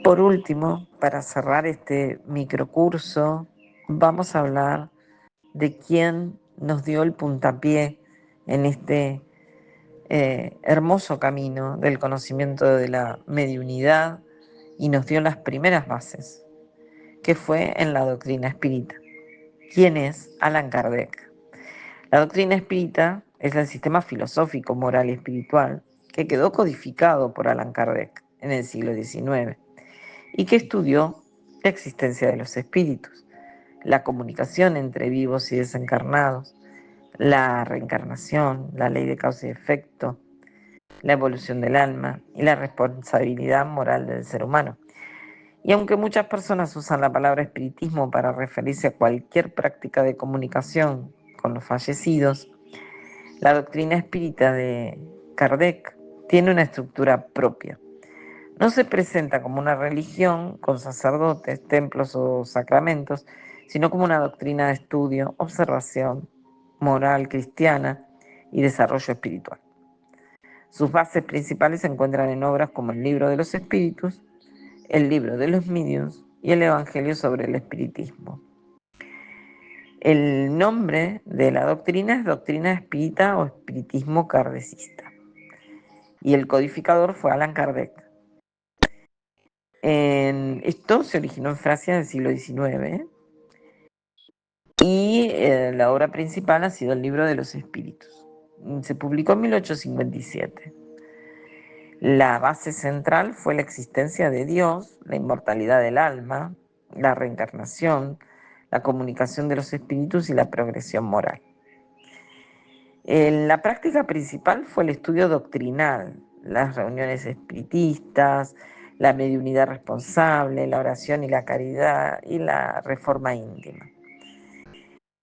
Por último, para cerrar este microcurso, vamos a hablar de quién nos dio el puntapié en este hermoso camino del conocimiento de la mediunidad y nos dio las primeras bases, que fue en la doctrina espírita. ¿Quién es Allan Kardec? La doctrina espírita es el sistema filosófico, moral y espiritual que quedó codificado por Allan Kardec en el siglo XIX y que estudió la existencia de los espíritus, la comunicación entre vivos y desencarnados, la reencarnación, la ley de causa y efecto, la evolución del alma y la responsabilidad moral del ser humano. Y aunque muchas personas usan la palabra espiritismo para referirse a cualquier práctica de comunicación con los fallecidos, la doctrina espírita de Kardec tiene una estructura propia. No se presenta como una religión con sacerdotes, templos o sacramentos, sino como una doctrina de estudio, observación, moral cristiana y desarrollo espiritual. Sus bases principales se encuentran en obras como el Libro de los Espíritus, el Libro de los Mediums y el Evangelio sobre el Espiritismo. El nombre de la doctrina es Doctrina Espírita o Espiritismo Kardecista. Y el codificador fue Allan Kardec. Esto se originó en Francia en el siglo XIX y la obra principal ha sido el Libro de los Espíritus. Se publicó en 1857. La base central fue la existencia de Dios, la inmortalidad del alma, la reencarnación, la comunicación de los espíritus y la progresión moral. La práctica principal fue el estudio doctrinal, las reuniones espiritistas, la mediunidad responsable, la oración y la caridad y la reforma íntima.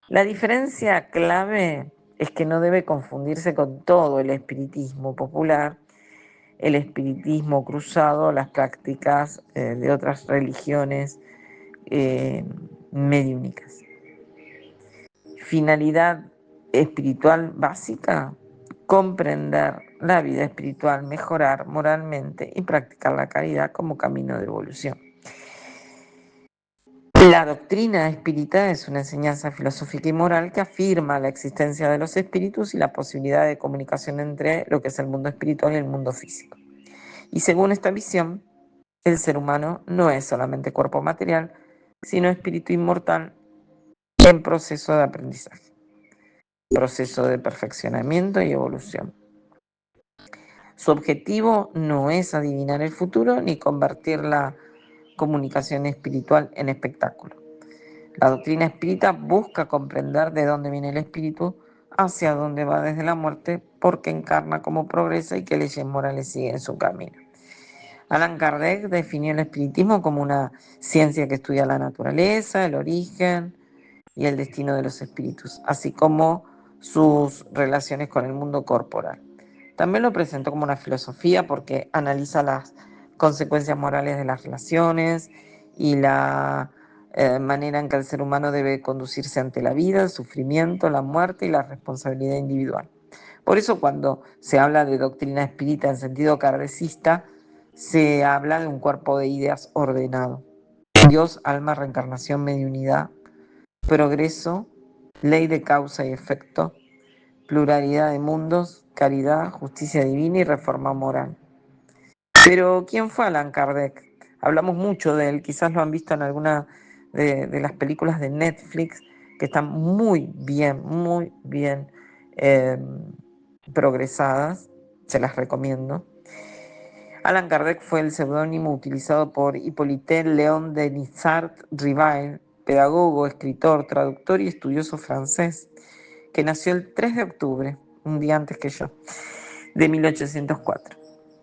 La diferencia clave es que no debe confundirse con todo el espiritismo popular, el espiritismo cruzado, las prácticas de otras religiones mediúnicas. Finalidad espiritual básica: comprender la vida espiritual, mejorar moralmente y practicar la caridad como camino de evolución. La doctrina espírita es una enseñanza filosófica y moral que afirma la existencia de los espíritus y la posibilidad de comunicación entre lo que es el mundo espiritual y el mundo físico. Y según esta visión, el ser humano no es solamente cuerpo material, sino espíritu inmortal en proceso de aprendizaje, proceso de perfeccionamiento y evolución. Su objetivo no es adivinar el futuro ni convertir la comunicación espiritual en espectáculo. La doctrina espírita busca comprender de dónde viene el espíritu, hacia dónde va desde la muerte, por qué encarna, cómo progresa y qué leyes morales sigue en su camino. Allan Kardec definió el espiritismo como una ciencia que estudia la naturaleza, el origen y el destino de los espíritus, así como sus relaciones con el mundo corporal. También lo presentó como una filosofía porque analiza las consecuencias morales de las relaciones y la manera en que el ser humano debe conducirse ante la vida, el sufrimiento, la muerte y la responsabilidad individual. Por eso cuando se habla de doctrina espírita en sentido kardecista, se habla de un cuerpo de ideas ordenado: Dios, alma, reencarnación, mediunidad, progreso, ley de causa y efecto, pluralidad de mundos, caridad, justicia divina y reforma moral. Pero ¿quién fue Allan Kardec? Hablamos mucho de él, quizás lo han visto en alguna de las películas de Netflix, que están muy bien progresadas, se las recomiendo. Allan Kardec fue el seudónimo utilizado por Hippolyte Léon Denisart-Rivail, pedagogo, escritor, traductor y estudioso francés, que nació el 3 de octubre, un día antes que yo, de 1804.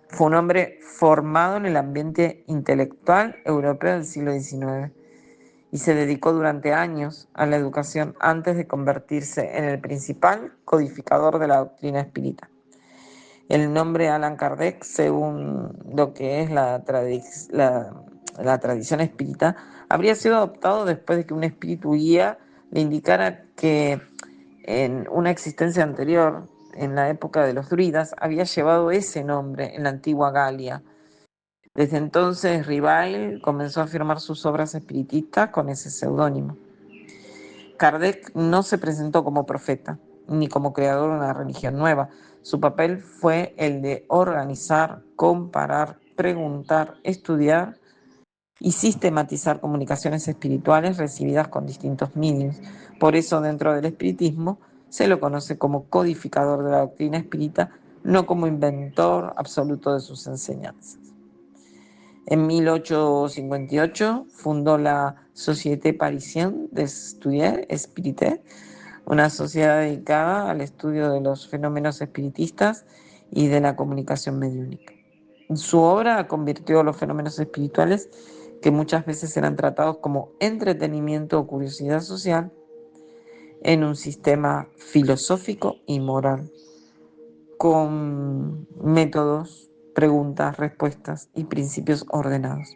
Fue un hombre formado en el ambiente intelectual europeo del siglo XIX y se dedicó durante años a la educación antes de convertirse en el principal codificador de la doctrina espírita. El nombre Allan Kardec, según lo que es la tradición espírita, habría sido adoptado después de que un espíritu guía le indicara que en una existencia anterior, en la época de los druidas, había llevado ese nombre en la antigua Galia, Desde entonces, Rivail comenzó a firmar sus obras espiritistas con ese seudónimo. Kardec no se presentó como profeta, ni como creador de una religión nueva. Su papel fue el de organizar, comparar, preguntar, estudiar y sistematizar comunicaciones espirituales recibidas con distintos medios. Por eso, dentro del espiritismo, se lo conoce como codificador de la doctrina espírita, no como inventor absoluto de sus enseñanzas. En 1858 fundó la Société Parisienne d'Estudier Spirité, una sociedad dedicada al estudio de los fenómenos espiritistas y de la comunicación mediúnica. Su obra convirtió los fenómenos espirituales, que muchas veces eran tratados como entretenimiento o curiosidad social, en un sistema filosófico y moral, con métodos, preguntas, respuestas y principios ordenados.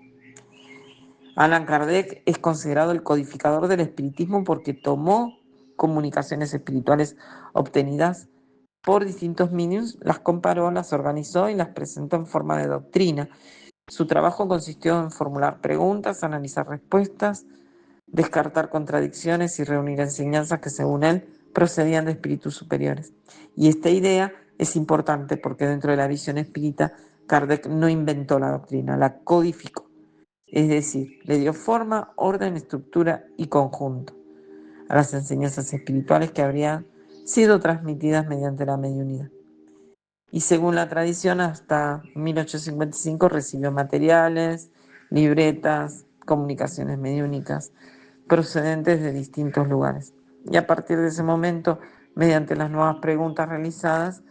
Allan Kardec es considerado el codificador del espiritismo porque tomó comunicaciones espirituales obtenidas por distintos medios, las comparó, las organizó y las presentó en forma de doctrina. Su trabajo consistió en formular preguntas, analizar respuestas, descartar contradicciones y reunir enseñanzas que, según él, procedían de espíritus superiores. Y esta idea es importante porque dentro de la visión espírita, Kardec no inventó la doctrina, la codificó. Es decir, le dio forma, orden, estructura y conjunto a las enseñanzas espirituales que habrían sido transmitidas mediante la mediunidad. Y según la tradición, hasta 1855 recibió materiales, libretas, comunicaciones mediúnicas procedentes de distintos lugares. Y a partir de ese momento, mediante las nuevas preguntas realizadas,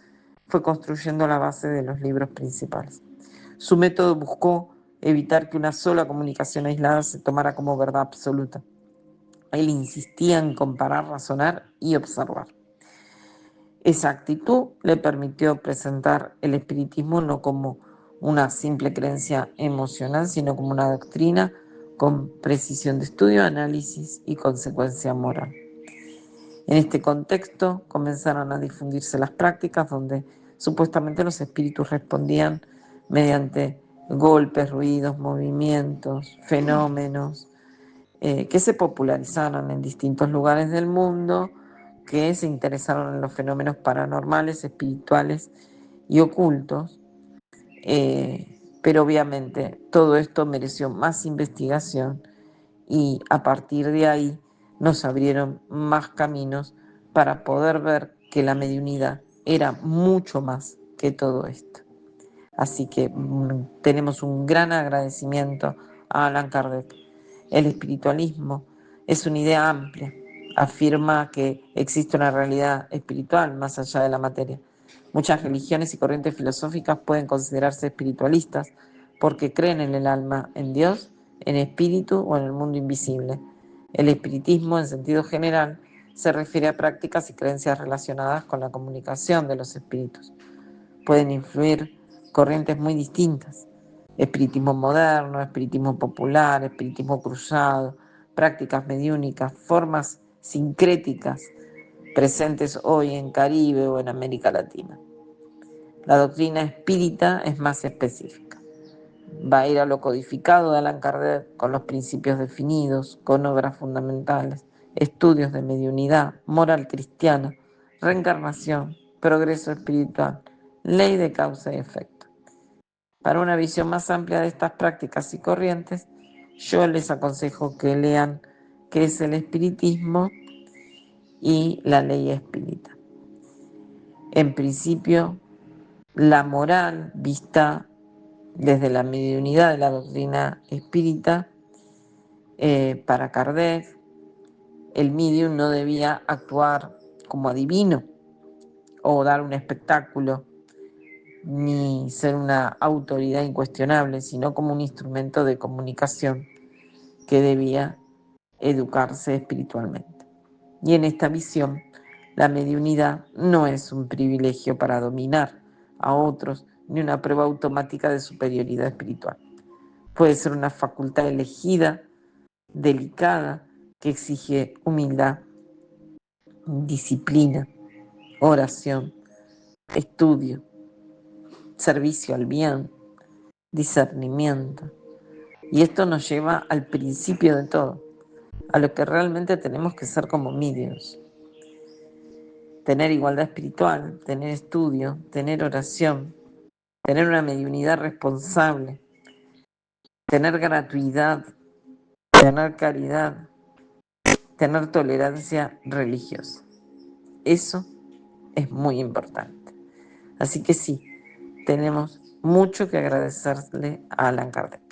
fue construyendo la base de los libros principales. Su método buscó evitar que una sola comunicación aislada se tomara como verdad absoluta. Él insistía en comparar, razonar y observar. Esa actitud le permitió presentar el espiritismo no como una simple creencia emocional, sino como una doctrina con precisión de estudio, análisis y consecuencia moral. En este contexto comenzaron a difundirse las prácticas donde supuestamente los espíritus respondían mediante golpes, ruidos, movimientos, fenómenos, que se popularizaron en distintos lugares del mundo, que se interesaron en los fenómenos paranormales, espirituales y ocultos, pero obviamente todo esto mereció más investigación y a partir de ahí nos abrieron más caminos para poder ver que la mediunidad era mucho más que todo esto. Así que tenemos un gran agradecimiento a Allan Kardec. El espiritualismo es una idea amplia, afirma que existe una realidad espiritual más allá de la materia. Muchas religiones y corrientes filosóficas pueden considerarse espiritualistas porque creen en el alma, en Dios, en espíritu o en el mundo invisible. El espiritismo, en sentido general, se refiere a prácticas y creencias relacionadas con la comunicación de los espíritus. Pueden influir corrientes muy distintas: espiritismo moderno, espiritismo popular, espiritismo cruzado, prácticas mediúnicas, formas sincréticas presentes hoy en Caribe o en América Latina. La doctrina espírita es más específica. Va a ir a lo codificado de Allan Kardec, con los principios definidos, con obras fundamentales, estudios de mediunidad, moral cristiana, reencarnación, progreso espiritual, ley de causa y efecto. Para una visión más amplia de estas prácticas y corrientes, yo les aconsejo que lean qué es el espiritismo y la ley espírita. En principio, la moral vista desde la mediunidad de la doctrina espírita, para Kardec, el medium no debía actuar como adivino o dar un espectáculo, ni ser una autoridad incuestionable, sino como un instrumento de comunicación que debía educarse espiritualmente. Y en esta visión, la mediunidad no es un privilegio para dominar a otros, ni una prueba automática de superioridad espiritual. Puede ser una facultad elegida, delicada, que exige humildad, disciplina, oración, estudio, servicio al bien, discernimiento. Y esto nos lleva al principio de todo, a lo que realmente tenemos que ser como medios. Tener igualdad espiritual, tener estudio, tener oración, tener una mediunidad responsable, tener gratuidad, tener caridad, tener tolerancia religiosa. Eso es muy importante. Así que sí, tenemos mucho que agradecerle a Allan Kardec.